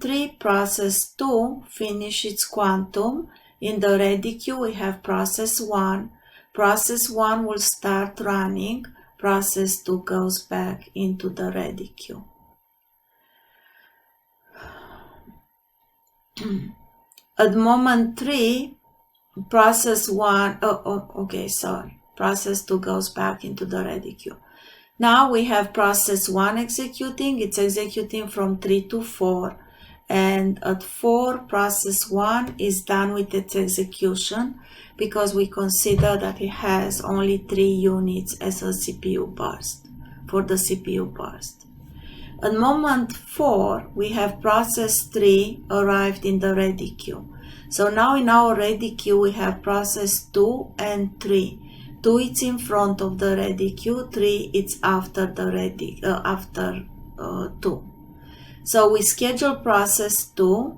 moment 3, process 2 finish its quantum. In the ready queue we have process 1. Process 1 will start running. Process 2 goes back into the ready queue. At moment 3, process 1, process 2 goes back into the ready queue. Now we have process 1 executing. It's executing from 3 to 4. And at 4, process 1 is done with its execution because we consider that it has only 3 units as a CPU burst, for the CPU burst. At moment 4, we have process 3 arrived in the ready queue. So now in our ready queue we have process 2 and 3. 2 is in front of the ready queue, 3 it's after the ready, 2. So we schedule process 2.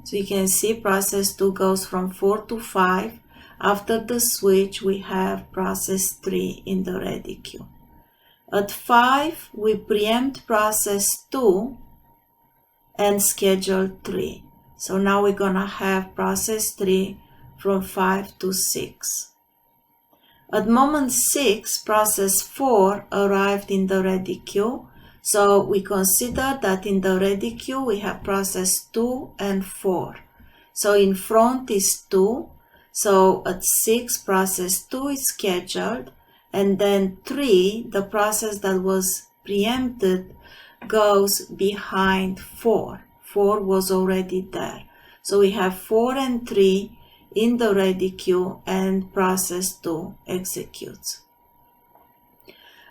So you can see process 2 goes from 4 to 5. After the switch we have process 3 in the ready queue. At 5 we preempt process 2 and schedule 3. So now we're gonna have process 3 from 5 to 6. At moment 6, process 4 arrived in the ready queue. So we consider that in the ready queue we have process 2 and 4. So in front is 2. So at 6, process 2 is scheduled. And then 3, the process that was preempted, goes behind 4. 4 was already there. So we have 4 and 3 in the ready queue and process 2 executes.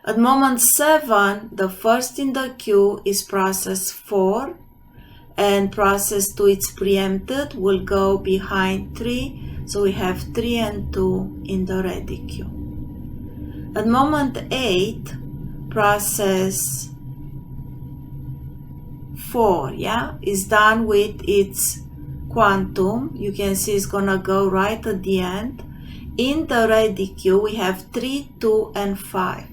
At moment 7, the first in the queue is process 4 and process 2 is preempted, will go behind 3. So we have 3 and 2 in the ready queue. At moment 8, process 4 is done with its quantum. You can see it's gonna go right at the end. In the ready queue we have 3, 2 and 5.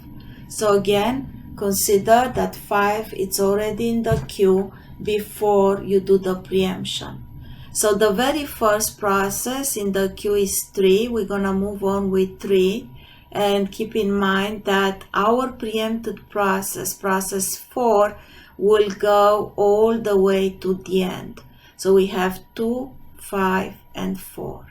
So again, consider that 5 it's already in the queue before you do the preemption. So the very first process in the queue is 3. We're gonna move on with 3. And keep in mind that our preempted process, process 4, will go all the way to the end. So we have 2, 5, and 4.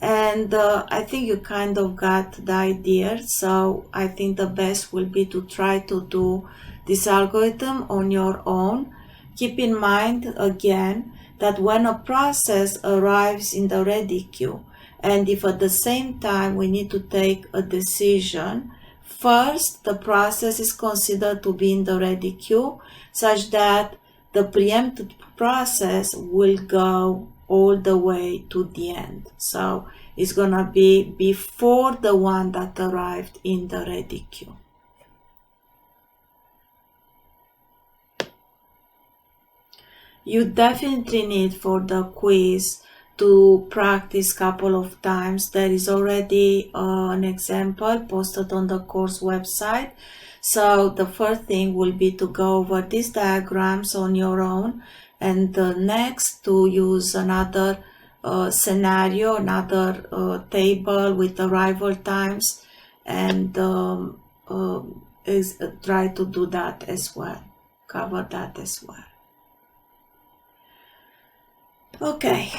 And I think you kind of got the idea. So I think the best will be to try to do this algorithm on your own. Keep in mind again that when a process arrives in the ready queue, and if at the same time we need to take a decision, first the process is considered to be in the ready queue such that the preempted process will go all the way to the end. So it's gonna be before the one that arrived in the ready queue. You definitely need for the quiz to practice couple of times. There is already an example posted on the course website. So the first thing will be to go over these diagrams on your own, and next to use another scenario, another table with arrival times, and try to do that as well, cover that as well. Okay,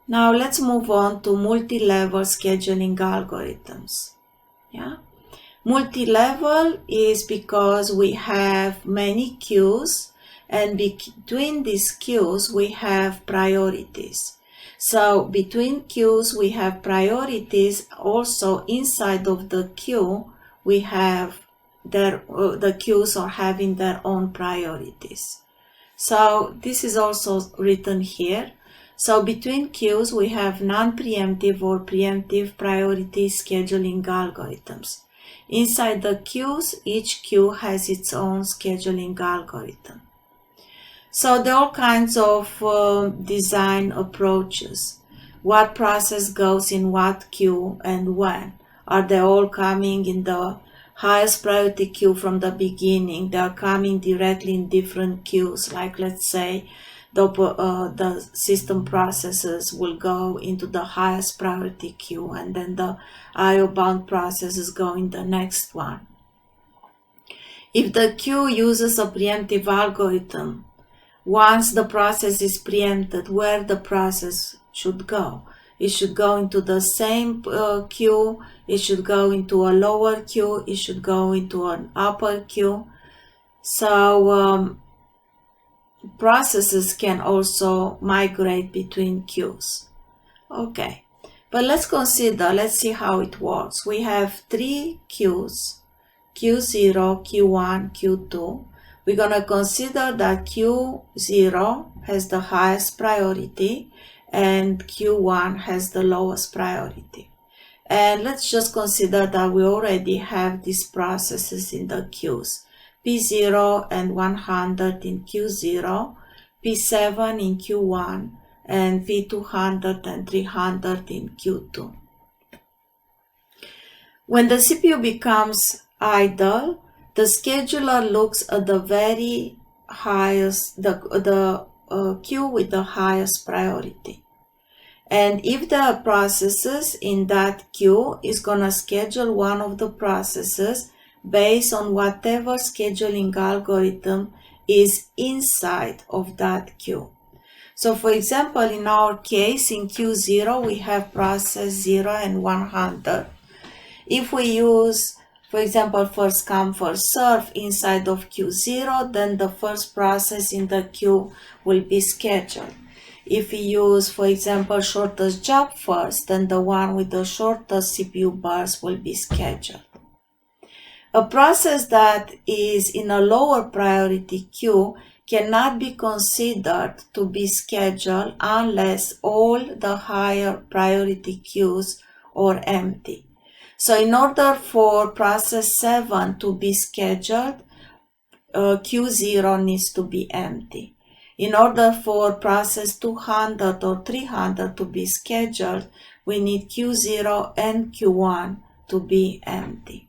now let's move on to multi-level scheduling algorithms. Multi-level is because we have many queues, and between these queues we have priorities. So between queues we have priorities. Also inside of the queue we have the queues are having their own priorities. So this is also written here. So between queues we have non-preemptive or preemptive priority scheduling algorithms. Inside the queues, each queue has its own scheduling algorithm. So there are all kinds of design approaches. What process goes in what queue and when? Are they all coming in the highest priority queue from the beginning. They are coming directly in different queues. Like let's say the system processes will go into the highest priority queue, and then the IO bound processes go in the next one. If the queue uses a preemptive algorithm, once the process is preempted, where the process should go? It should go into the same queue, it should go into a lower queue, it should go into an upper queue. So processes can also migrate between queues. Okay, but let's see how it works. We have 3 queues, Q0, Q1, Q2. We're going to consider that Q0 has the highest priority and Q1 has the lowest priority. And let's just consider that we already have these processes in the queues. P0 and 100 in Q0, P7 in Q1, and P200 and 300 in Q2. When the CPU becomes idle, the scheduler looks at the very highest, the queue with the highest priority. And if the processes in that queue is going to schedule one of the processes based on whatever scheduling algorithm is inside of that queue. So for example, in our case, in Q0, we have process 0 and 100. If we use, for example, first come, first serve inside of Q0, then the first process in the queue will be scheduled. If we use, for example, shortest job first, then the one with the shortest CPU burst will be scheduled. A process that is in a lower priority queue cannot be considered to be scheduled unless all the higher priority queues are empty. So in order for process 7 to be scheduled, Q0 needs to be empty. In order for process 200 or 300 to be scheduled, we need Q0 and Q1 to be empty.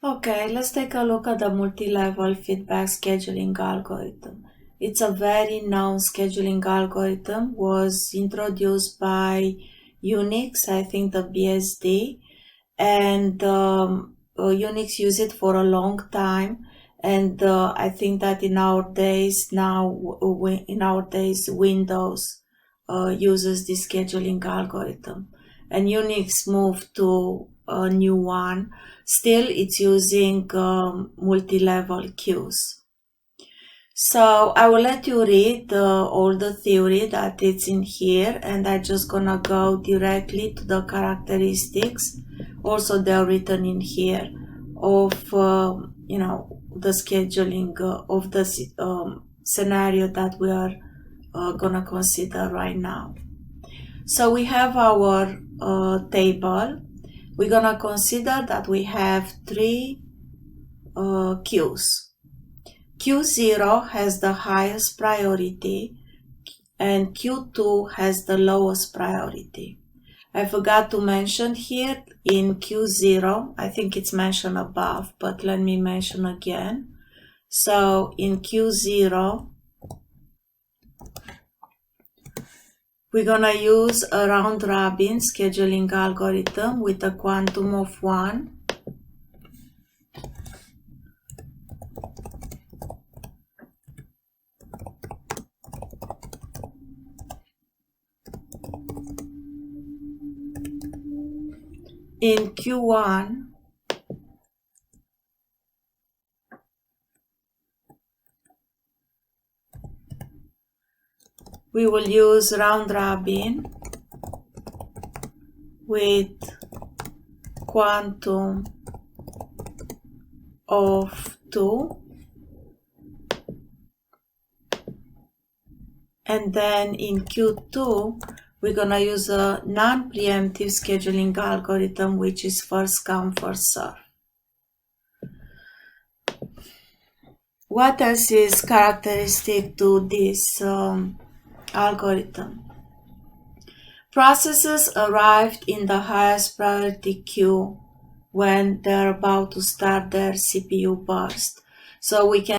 Okay, let's take a look at the multi-level feedback scheduling algorithm. It's a very known scheduling algorithm, was introduced by Unix, I think the BSD, and Unix used it for a long time. And I think that in our days Windows uses this scheduling algorithm, and Unix moved to a new one. Still, it's using multi-level queues. So I will let you read all the theory that it's in here, and I'm just gonna go directly to the characteristics. Also, they're written in here of the scheduling of the scenario that we are gonna consider right now. So we have our table. We're gonna consider that we have 3 queues. Q0 has the highest priority and Q2 has the lowest priority. I forgot to mention here in Q0, I think it's mentioned above, but let me mention again. So in Q0, we're gonna use a round robin scheduling algorithm with a quantum of 1. In Q1, we will use round robin with quantum of 2, and then in Q2 we're gonna use a non-preemptive scheduling algorithm, which is first come, first serve. What else is characteristic to this algorithm? Processes arrived in the highest priority queue when they're about to start their CPU burst. So we can